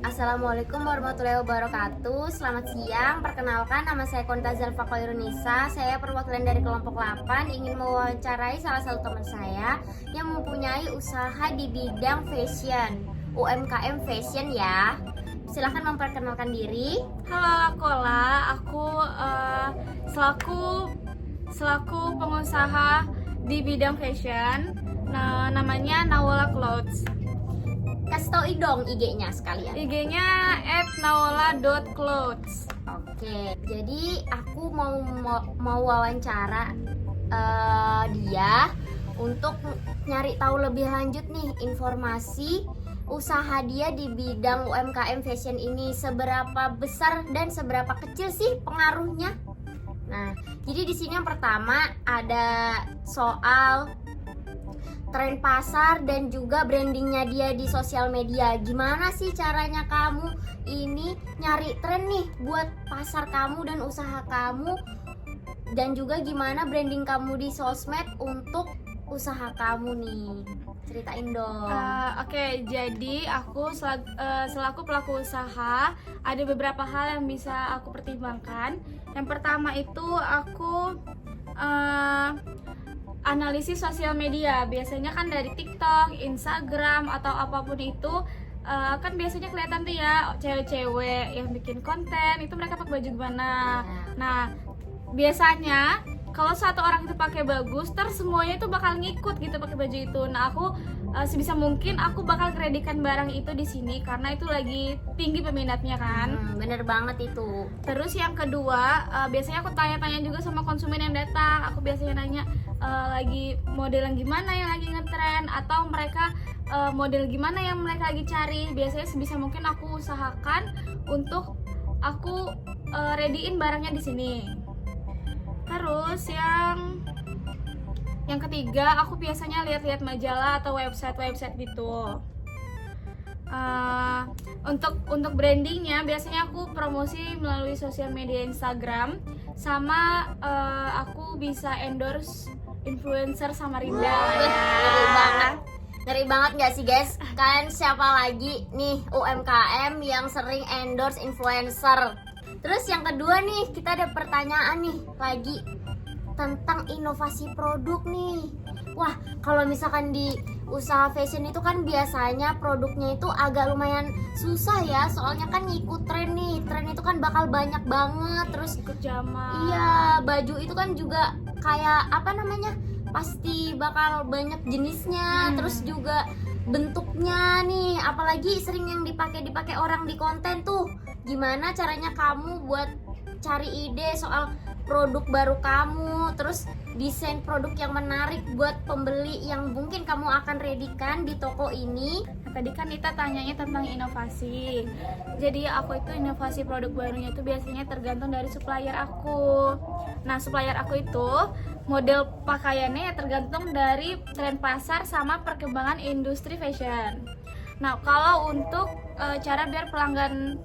Assalamualaikum warahmatullahi wabarakatuh. Selamat siang, perkenalkan nama saya Konta Zalfa Khairunisa. Saya perwakilan dari kelompok 8 ingin mewawancarai salah satu teman saya yang mempunyai usaha di bidang fashion, UMKM fashion ya. Silahkan memperkenalkan diri. Halo Kola, aku selaku pengusaha di bidang fashion. Nah, namanya Nawola Clothes. Kasih tau dong IG-nya sekalian. IG-nya @nawola.clothes. Oke, jadi aku mau wawancara dia untuk nyari tahu lebih lanjut nih informasi usaha dia di bidang UMKM fashion ini, seberapa besar dan seberapa kecil sih pengaruhnya. Nah, jadi di sini yang pertama ada soal tren pasar dan juga brandingnya dia di sosial media. Gimana sih caranya kamu ini nyari tren nih buat pasar kamu dan usaha kamu, dan juga gimana branding kamu di sosmed untuk usaha kamu nih, ceritain dong. Oke, jadi aku selaku pelaku usaha ada beberapa hal yang bisa aku pertimbangkan. Yang pertama itu aku analisis sosial media. Biasanya kan dari TikTok, Instagram atau apapun itu kan biasanya kelihatan tuh ya cewek-cewek yang bikin konten itu mereka pakai baju gimana. Nah, biasanya kalau satu orang itu pakai bagus, terus semuanya itu bakal ngikut gitu pakai baju itu. Nah, aku sebisa mungkin aku bakal kredikan barang itu di sini karena itu lagi tinggi peminatnya kan. Bener banget itu. Terus yang kedua, biasanya aku tanya-tanya juga sama konsumen yang datang. Aku biasanya nanya lagi model yang gimana yang lagi ngetren, atau mereka model gimana yang mereka lagi cari. Biasanya sebisa mungkin aku usahakan untuk aku readyin barangnya di sini. Terus yang ketiga, aku biasanya lihat-lihat majalah atau website gitu. Untuk brandingnya biasanya aku promosi melalui sosial media Instagram, sama aku bisa endorse influencer Samarinda. Ngeri banget gak sih guys? Kan siapa lagi nih UMKM yang sering endorse influencer. Terus yang kedua nih, kita ada pertanyaan nih lagi tentang inovasi produk nih. Wah, kalau misalkan di usaha fashion itu kan biasanya produknya itu agak lumayan susah ya, soalnya kan ngikut tren nih. Tren itu kan bakal banyak banget, terus Ikut zaman. iya, baju itu kan juga kayak apa namanya, pasti bakal banyak jenisnya, terus juga bentuknya nih, apalagi sering yang dipakai orang di konten tuh. Gimana caranya kamu buat cari ide soal produk baru kamu, terus desain produk yang menarik buat pembeli yang mungkin kamu akan readykan di toko ini. Tadi kan Nita tanyanya tentang inovasi. Jadi aku itu inovasi produk barunya itu biasanya tergantung dari supplier aku. Nah, supplier aku itu model pakaiannya ya tergantung dari tren pasar sama perkembangan industri fashion. Nah, kalau untuk cara biar pelanggan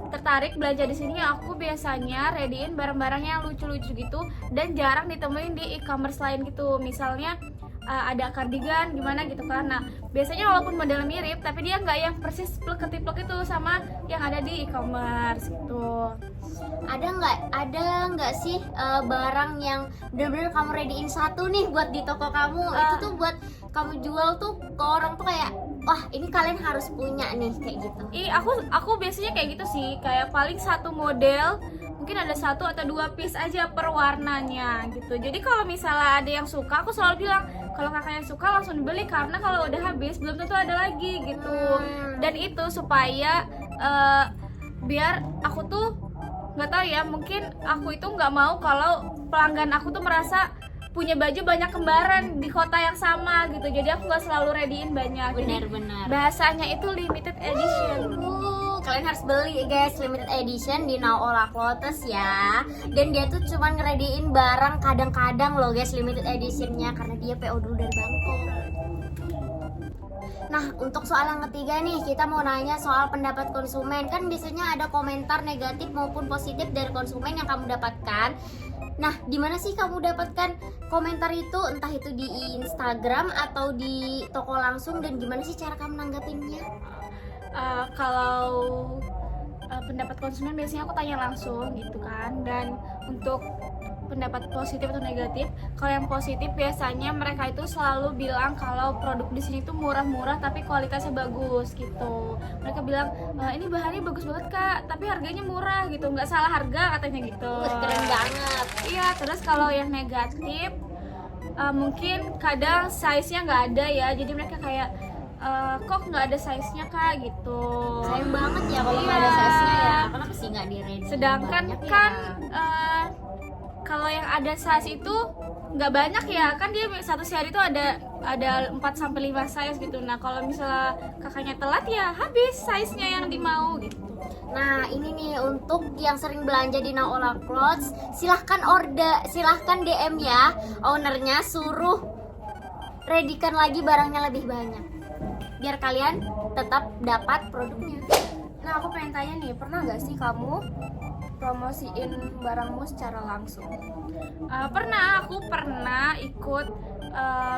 tertarik belanja di sini, aku biasanya readyin barang-barang yang lucu-lucu gitu dan jarang ditemuin di e-commerce lain gitu. Misalnya ada kardigan gimana gitu kan. Nah, biasanya walaupun model mirip tapi dia nggak yang persis plek-ketiplek itu sama yang ada di e-commerce gitu. Ada nggak sih barang yang benar-benar kamu readyin satu nih buat di toko kamu, itu tuh buat kamu jual tuh ke orang tuh kayak, wah ini kalian harus punya nih, kayak gitu? Aku biasanya kayak gitu sih, kayak paling satu model mungkin ada 1 atau 2 piece aja per warnanya gitu. Jadi kalau misalnya ada yang suka, aku selalu bilang kalau kakaknya suka langsung dibeli, karena kalau udah habis belum tentu ada lagi gitu. Dan itu supaya biar aku tuh nggak tahu ya, mungkin aku itu nggak mau kalau pelanggan aku tuh merasa punya baju banyak kembaran di kota yang sama gitu. Jadi aku nggak selalu readyin banyak. Benar-benar. Bahasanya itu limited edition. Kalian harus beli guys, limited edition di Nawola Clothes ya. Dan dia tuh cuman ngereadiin barang kadang-kadang loh guys, limited editionnya, karena dia PO dulu dari Bangkok. Nah, untuk soal yang ketiga nih, kita mau nanya soal pendapat konsumen. Kan biasanya ada komentar negatif maupun positif dari konsumen yang kamu dapatkan. Nah, di mana sih kamu dapatkan komentar itu? Entah itu di Instagram atau di toko langsung, dan gimana sih cara kamu nanggapinnya? Kalau pendapat konsumen biasanya aku tanya langsung gitu kan. Dan untuk pendapat positif atau negatif, kalau yang positif biasanya mereka itu selalu bilang kalau produk di sini tuh murah-murah tapi kualitasnya bagus gitu. Mereka bilang ini bahannya bagus banget kak, tapi harganya murah gitu, nggak salah harga katanya gitu. Keren banget. Iya, terus kalau yang negatif mungkin kadang size-nya nggak ada ya, jadi mereka kayak kok nggak ada size-nya kak gitu. Sayang banget ya kalau nggak Iya. ada size-nya ya. Kenapa sih nggak di-ready? Sedangkan Banyak kan ya. kalau yang ada size itu nggak banyak ya, kan dia satu sehari itu ada 4 sampai 5 size gitu. Nah, kalau misalnya kakaknya telat ya habis size-nya yang dimau gitu. Nah, ini nih untuk yang sering belanja di Naola Clothes, silahkan DM ya ownernya, suruh readykan lagi barangnya lebih banyak biar kalian tetap dapat produknya. Nah, aku pengen tanya nih, pernah nggak sih kamu promosiin barangmu secara langsung? Aku pernah ikut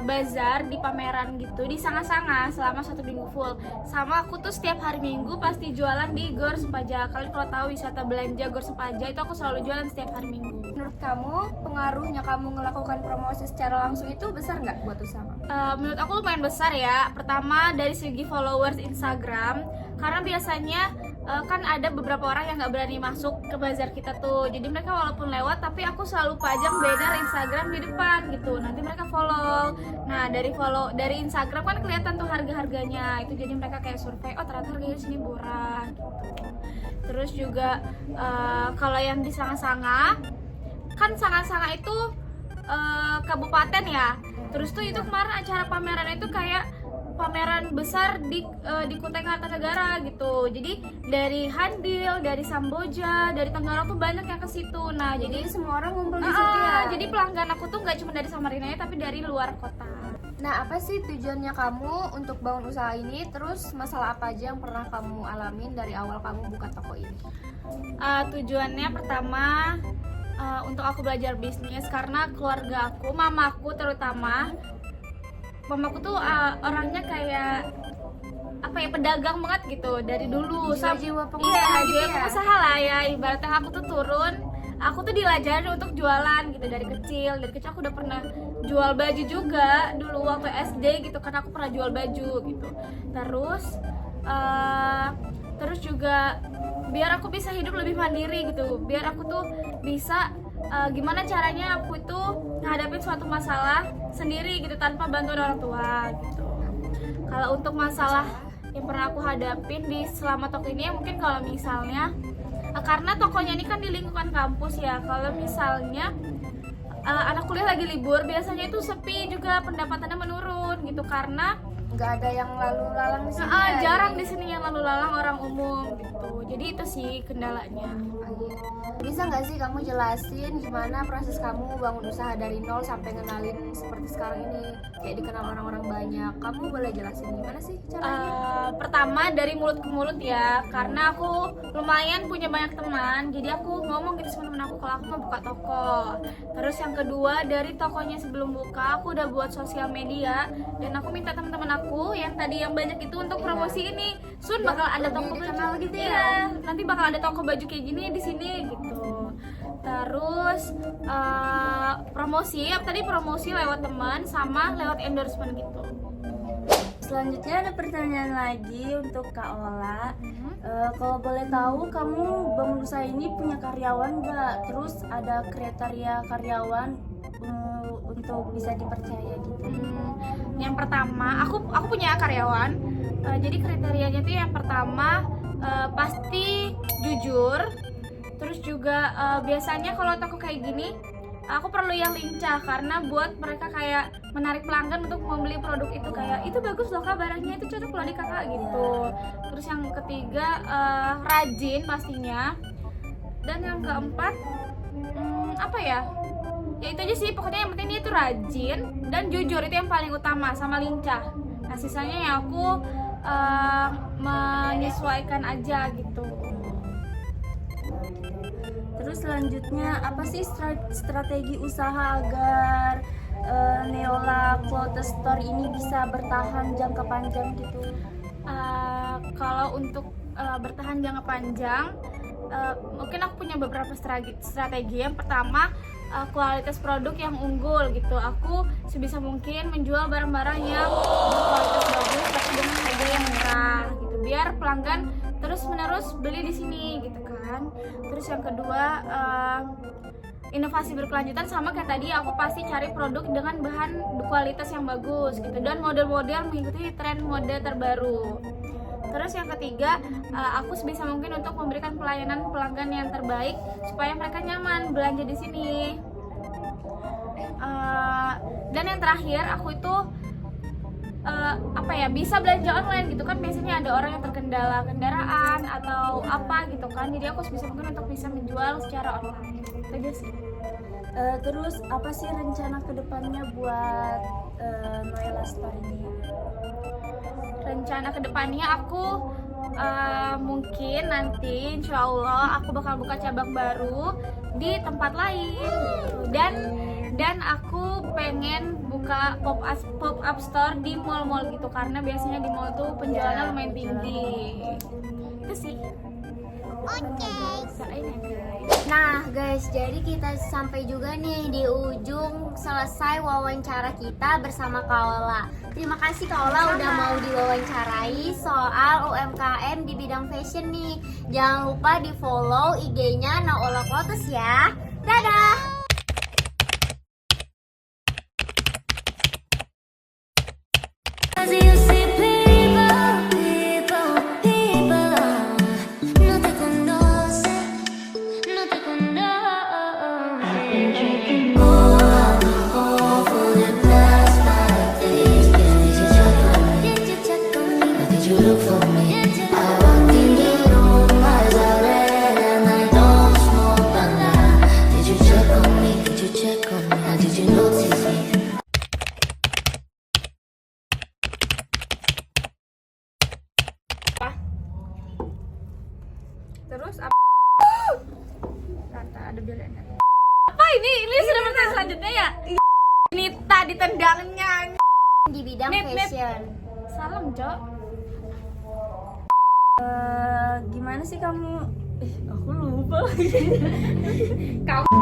bazar di pameran gitu di Sanga-Sanga selama 1 minggu full. Sama aku tuh setiap hari Minggu pasti jualan di Gor Sepaja. Kalian kalau tahu wisata belanja Gor Sepaja itu aku selalu jualan setiap hari Minggu. Menurut kamu, pengaruhnya kamu melakukan promosi secara langsung itu besar nggak buat usaha? Menurut aku lumayan besar ya. Pertama dari segi followers Instagram, karena biasanya kan ada beberapa orang yang nggak berani masuk ke bazar kita tuh. Jadi mereka walaupun lewat, tapi aku selalu pajang banner Instagram di depan gitu. Nanti mereka follow. Nah, dari Instagram kan kelihatan tuh harga-harganya. Itu jadi mereka kayak survei, oh ternyata harganya di sini murah gitu. Terus juga kalau yang di Sanga-Sanga, kan Sanga-Sanga itu kabupaten ya. Terus tuh itu kemarin acara pameran itu kayak pameran besar di Kutai Kartanegara gitu. Jadi dari Handil, dari Samboja, dari Tenggarong tuh banyak yang ke situ. Nah, jadi semua orang ngumpul di situ ya. jadi pelanggan aku tuh nggak cuma dari Samarinda tapi dari luar kota. Nah, apa sih tujuannya kamu untuk bangun usaha ini? Terus masalah apa aja yang pernah kamu alamin dari awal kamu buka toko ini? Tujuannya pertama untuk aku belajar bisnis karena keluarga aku, mamaku terutama, mamaku tuh orangnya kayak apa ya, pedagang banget gitu dari dulu. Jiwa-jiwa pengusaha Iya, gitu jiwa ya? pengusaha lah ya. Ibaratnya aku tuh turun, aku tuh diajarin untuk jualan gitu dari kecil. Dari kecil aku udah pernah jual baju juga dulu waktu SD gitu, karena aku pernah jual baju gitu. Terus juga biar aku bisa hidup lebih mandiri gitu, biar aku tuh bisa gimana caranya aku itu ngadapin suatu masalah sendiri gitu tanpa bantuan orang tua gitu. Kalau untuk masalah yang pernah aku hadapin di selama toko ini ya mungkin kalau misalnya karena tokonya ini kan di lingkungan kampus ya, kalau misalnya anak kuliah lagi libur biasanya itu sepi juga, pendapatannya menurun gitu karena Nggak ada yang lalu lalang di sini. jarang di sini yang lalu lalang orang umum gitu. Jadi itu sih kendalanya. Bisa nggak sih kamu jelasin gimana proses kamu bangun usaha dari nol sampai ngenalin seperti sekarang ini, kayak dikenal orang-orang banyak? Kamu boleh jelasin gimana sih caranya? Pertama dari mulut ke mulut ya, karena aku lumayan punya banyak teman, jadi aku ngomong gitu sama temen aku kalau aku mau buka toko. Terus yang kedua dari tokonya sebelum buka aku udah buat sosial media dan aku minta teman-teman aku yang tadi yang banyak itu untuk promosi ini. Sun bakal ada toko dikenal baju gitu ya? Iya, nanti bakal ada toko baju kayak gini di sini gitu. Terus promosi lewat teman sama lewat endorsement gitu. Selanjutnya ada pertanyaan lagi untuk Kak Ola. Kalau boleh tahu, kamu bangun usaha ini punya karyawan nggak? Terus ada kriteria karyawan untuk bisa dipercaya gitu? Yang pertama, aku punya karyawan. Jadi kriterianya tuh yang pertama pasti jujur. Terus juga biasanya kalau toko kayak gini aku perlu yang lincah karena buat mereka kayak menarik pelanggan untuk membeli produk itu, kayak itu bagus loh kak barangnya, itu cocok loh di kakak gitu. Terus yang ketiga rajin pastinya. Dan yang keempat apa ya? Ya itu aja sih, pokoknya yang penting dia itu rajin dan jujur, itu yang paling utama, sama lincah. Nah sisanya ya aku menyesuaikan aja gitu. Terus selanjutnya apa sih strategi usaha agar Neola Clothes Store ini bisa bertahan jangka panjang gitu? kalau untuk bertahan jangka panjang, mungkin aku punya beberapa strategi. Yang pertama, kualitas produk yang unggul gitu. Aku sebisa mungkin menjual barang-barang yang berkualitas bagus tapi dengan harga yang murah gitu, biar pelanggan terus-menerus beli di sini gitu kan. Terus yang kedua, inovasi berkelanjutan, sama kayak tadi, aku pasti cari produk dengan bahan kualitas yang bagus gitu dan model-model mengikuti tren mode terbaru. Terus yang ketiga, aku sebisa mungkin untuk memberikan pelayanan pelanggan yang terbaik supaya mereka nyaman belanja di sini. Dan yang terakhir, aku itu bisa belanja online gitu kan. Biasanya ada orang yang terkendala kendaraan atau apa gitu kan. Jadi aku sebisa mungkin untuk bisa menjual secara online. Itu aja sih. Terus apa sih rencana kedepannya buat Noella Store ini? Rencana kedepannya aku mungkin nanti insya Allah aku bakal buka cabang baru di tempat lain, dan aku pengen buka pop up store di mall-mall gitu, karena biasanya di mall tuh penjualannya lumayan tinggi. Itu sih. Nah guys, jadi kita sampai juga nih di ujung selesai wawancara kita bersama Kak Ola. Terima kasih Kak Ola udah mau diwawancarai soal UMKM di bidang fashion nih. Jangan lupa di follow IG-nya Naola Clothes ya. Dadah. Terus apa? Kata ada bilangnya. Apa ini? Ini sudah pertanyaan selanjutnya ya? Nita ditendangnya Di bidang Nit. fashion. Salam, Cok. Gimana sih kamu? Aku lupa lagi. Kamu